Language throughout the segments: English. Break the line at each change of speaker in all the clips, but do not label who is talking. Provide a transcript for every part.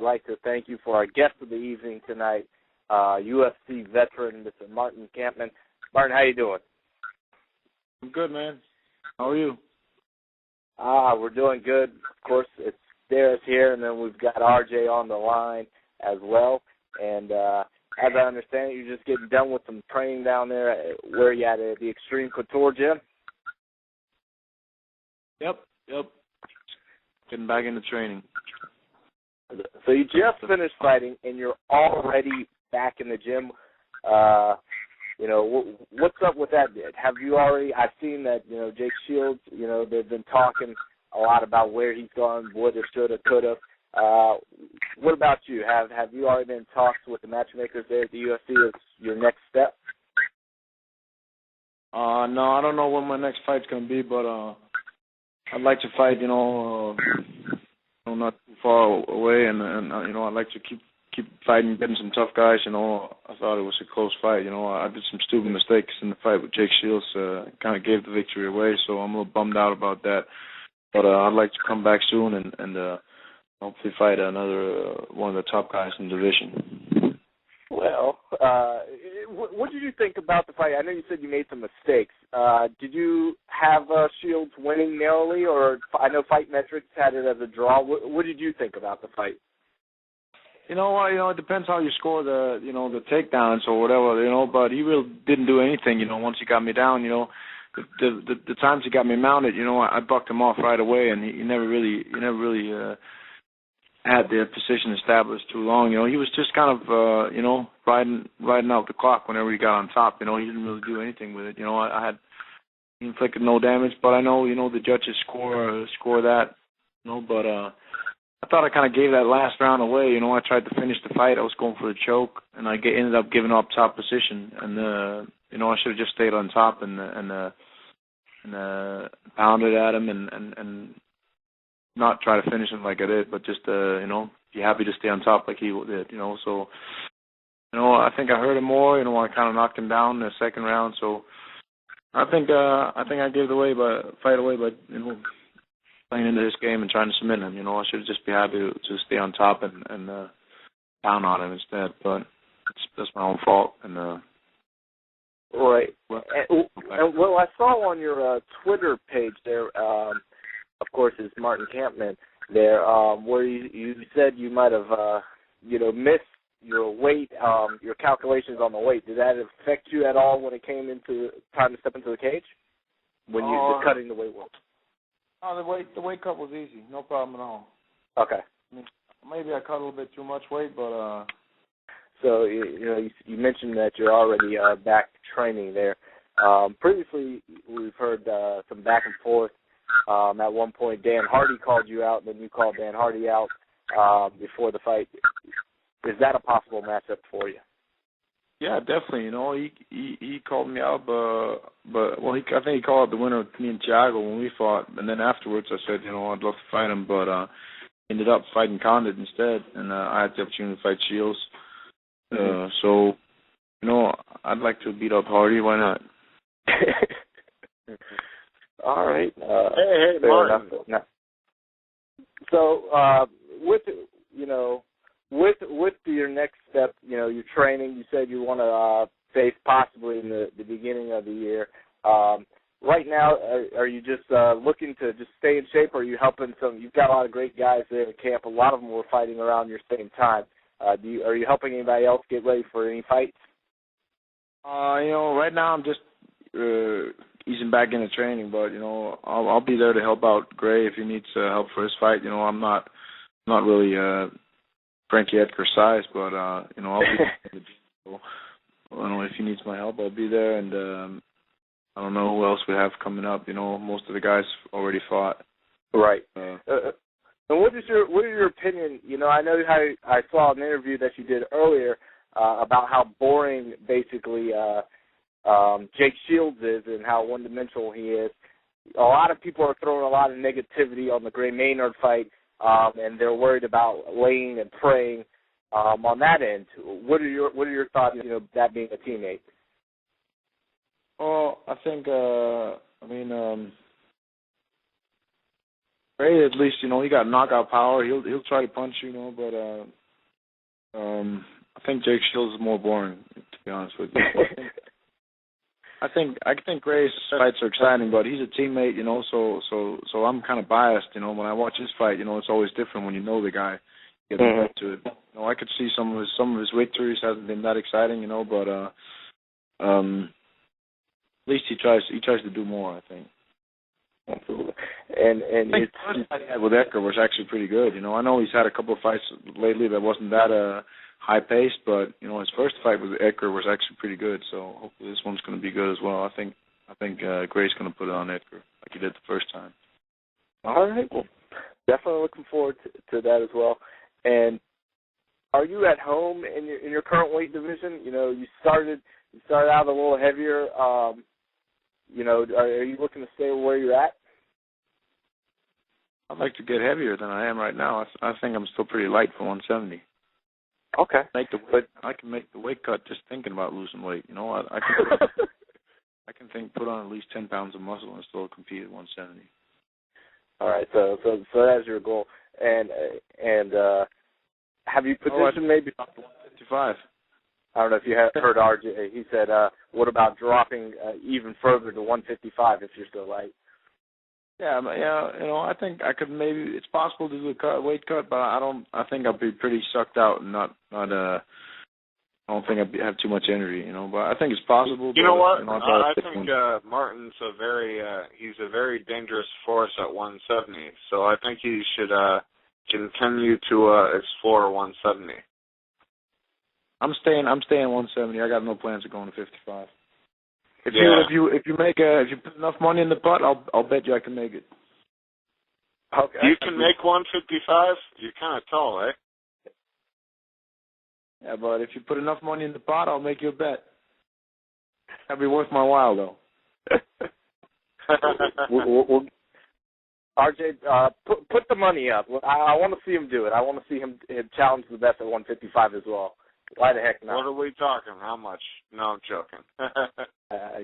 we'd like to thank you for our guest of the evening tonight, UFC veteran, Mr. Martin Kampmann. Martin, how you doing?
I'm good, man. How are you?
We're doing good. Of course, it's Darius here, and then we've got RJ on the line as well. And as I understand it, you're just getting done with some training down there. Where are you at the Extreme Couture gym?
Yep. Getting back into training.
So you just finished fighting, and you're already back in the gym. What's up with that? Have you already? I've seen that. Jake Shields. They've been talking a lot about where he's gone, woulda, shoulda, coulda. What about you? Have you already been in talks with the matchmakers there at the UFC as your next step?
No, I don't know when my next fight's gonna be, but I'd like to fight, not too far away, and I'd like to keep fighting, getting some tough guys. I thought it was a close fight. I did some stupid mistakes in the fight with Jake Shields, kind of gave the victory away, so I'm a little bummed out about that. But I'd like to come back soon and hopefully fight another one of the top guys in the division.
Well, what did you think about the fight? I know you said you made some mistakes. Did you have Shields winning narrowly, or I know Fight Metrics had it as a draw. What did you think about the fight?
It depends how you score the takedowns or whatever, but he really didn't do anything, once he got me down, the times he got me mounted, I bucked him off right away, and he never really had the position established too long. He was just kind of, riding out the clock whenever he got on top. He didn't really do anything with it. I had inflicted no damage, but I know, the judges score that, but I thought I kind of gave that last round away. I tried to finish the fight. I was going for the choke, and I ended up giving up top position. And, I should have just stayed on top and pounded at him and not try to finish him like I did, but just, be happy to stay on top like he did, So, I think I hurt him more. I kind of knocked him down in the second round. So I think I gave the fight away by, playing into this game and trying to submit him. I should just be happy to stay on top and pound on him instead. But that's my own fault. And
right. Well, I saw on your Twitter page there, of course, is Martin Kampmann there, where you said you might have, missed your weight, your calculations on the weight. Did that affect you at all when it came into time to step into the cage? When you were cutting the weight?
Oh, the weight cut was easy, no problem at all.
Okay.
Maybe I cut a little bit too much weight, but.
So you mentioned that you're already back training there. Previously, we've heard some back and forth. At one point, Dan Hardy called you out, then you called Dan Hardy out before the fight. Is that a possible matchup for you?
Yeah, definitely. He called me out, I think he called out the winner of me and Thiago when we fought, and then afterwards I said, I'd love to fight him, but ended up fighting Condit instead, and I had the opportunity to fight Shields. So, I'd like to beat up Hardy. Why not?
All right.
Hey, Martin.
No. So, with your next step, your training, you said you want to face possibly in the beginning of the year. Right now, are you just looking to just stay in shape, or are you helping you've got a lot of great guys there in camp. A lot of them were fighting around your same time. Are you helping anybody else get ready for any fights?
Right now I'm just easing back into training, but, I'll be there to help out Gray if he needs help for his fight. I'm not really Frankie Edgar size, but I'll be if he needs my help, I'll be there. And I don't know who else we have coming up. Most of the guys already fought.
Right. And what is your opinion? I know how I saw an interview that you did earlier about how boring basically Jake Shields is and how one-dimensional he is. A lot of people are throwing a lot of negativity on the Gray Maynard fight. And they're worried about laying and praying on that end. What are your thoughts? That being a teammate.
Well, I think Ray, at least, he got knockout power. He'll try to punch, but I think Jake Shields is more boring, to be honest with you. I think Ray's fights are exciting, but he's a teammate, so I'm kind of biased, when I watch his fight, it's always different when you know the guy getting into it. I could see some of his victories hasn't been that exciting, but at least he tries to do more, I think.
Absolutely. And
I think the first fight he had with Edgar was actually pretty good. I know he's had a couple of fights lately that wasn't that high paced, but his first fight with Edgar was actually pretty good. So hopefully this one's going to be good as well. I think Gray's going to put it on Edgar like he did the first time.
All right. Well, definitely looking forward to that as well. And are you at home in your current weight division? You started out a little heavier. Are you looking to stay where you're at?
I'd like to get heavier than I am right now. I think I'm still pretty light for 170.
Okay.
I can make the weight cut just thinking about losing weight. I can put on at least 10 pounds of muscle and still compete at 170.
All right. So that's your goal. And have you positioned maybe
155?
I don't know if you have heard RJ. He said, "What about dropping even further to 155 if you're still light?"
Yeah, I think I could maybe. It's possible to do a weight cut, but I think I'll be pretty sucked out and not. I don't think I'd have too much energy, But I think it's possible.
You know what? I think Martin's he's a very dangerous force at 170. So I think he should continue to explore 170.
I'm staying 170. I got no plans of going to 55. If you put enough money in the pot, I'll bet you I can make it.
Okay. You can make 155? You're kind of tall, eh?
Yeah, but if you put enough money in the pot, I'll make you a bet. That'd be worth my while, though.
RJ, put the money up. I want to see him do it. I want to see him challenge the best at 155 as well. Why the heck not?
What are we talking? How much? No, I'm joking.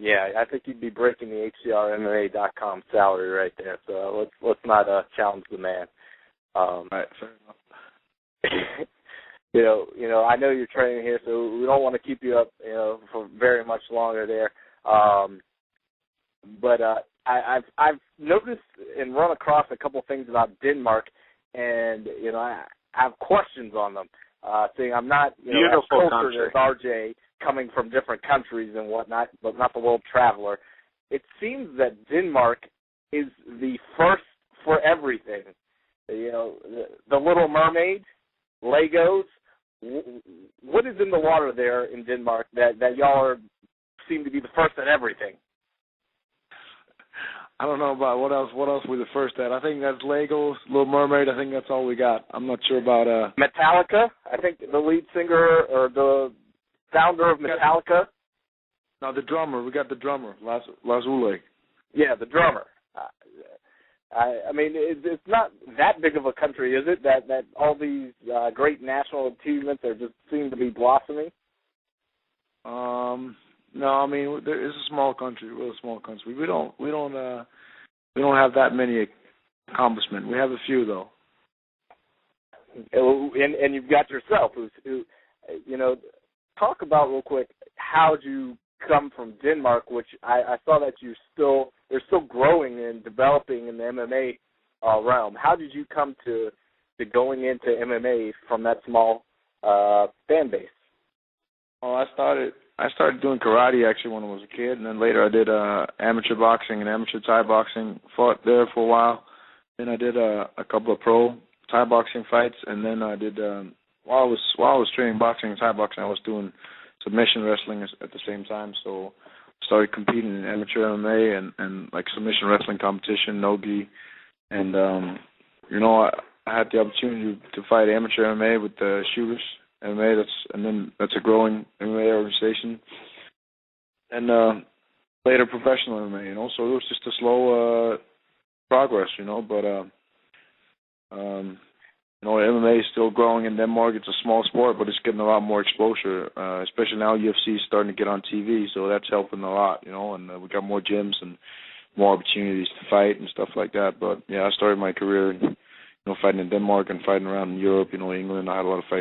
Yeah, I think you'd be breaking the HCRMMA.com salary right there. So let's not challenge the man.
All right, fair
enough. I know you're training here, so we don't want to keep you up, for very much longer there. But I've noticed and run across a couple things about Denmark, and I have questions on them. Saying I'm not as cultured as RJ, coming from different countries and whatnot, but not the world traveler. It seems that Denmark is the first for everything. The Little Mermaid, Legos. What is in the water there in Denmark that y'all seem to be the first at everything?
I don't know about what else we're the first at. I think that's Legos, Little Mermaid. I think that's all we got. I'm not sure about
Metallica. I think the lead singer or the founder of Metallica.
No, the drummer. We got the drummer, Lars Ulrich.
Yeah, the drummer. I mean, it's not that big of a country, is it? That all these great national achievements are just seem to be blossoming.
No, I mean it's a small country. We're a small country. We don't have that many accomplishments. We have a few though.
And you've got yourself, who talk about real quick. How'd you come from Denmark? Which I saw that they're still growing and developing in the MMA realm. How did you come to going into MMA from that small fan base?
Oh, I started doing karate actually when I was a kid, and then later I did amateur boxing and amateur Thai boxing. Fought there for a while. Then I did a couple of pro Thai boxing fights, and then I did while I was training boxing and Thai boxing, I was doing submission wrestling at the same time. So I started competing in amateur MMA and like submission wrestling competition, no-gi, and I had the opportunity to fight amateur MMA with the Shooters MMA. That's a growing MMA organization, and later professional MMA. So it was just a slow progress, but MMA is still growing in Denmark. It's a small sport, but it's getting a lot more exposure, especially now UFC is starting to get on TV, so that's helping a lot, and we got more gyms and more opportunities to fight and stuff like that. But yeah, I started my career, fighting in Denmark and fighting around in Europe, England. I had a lot of fights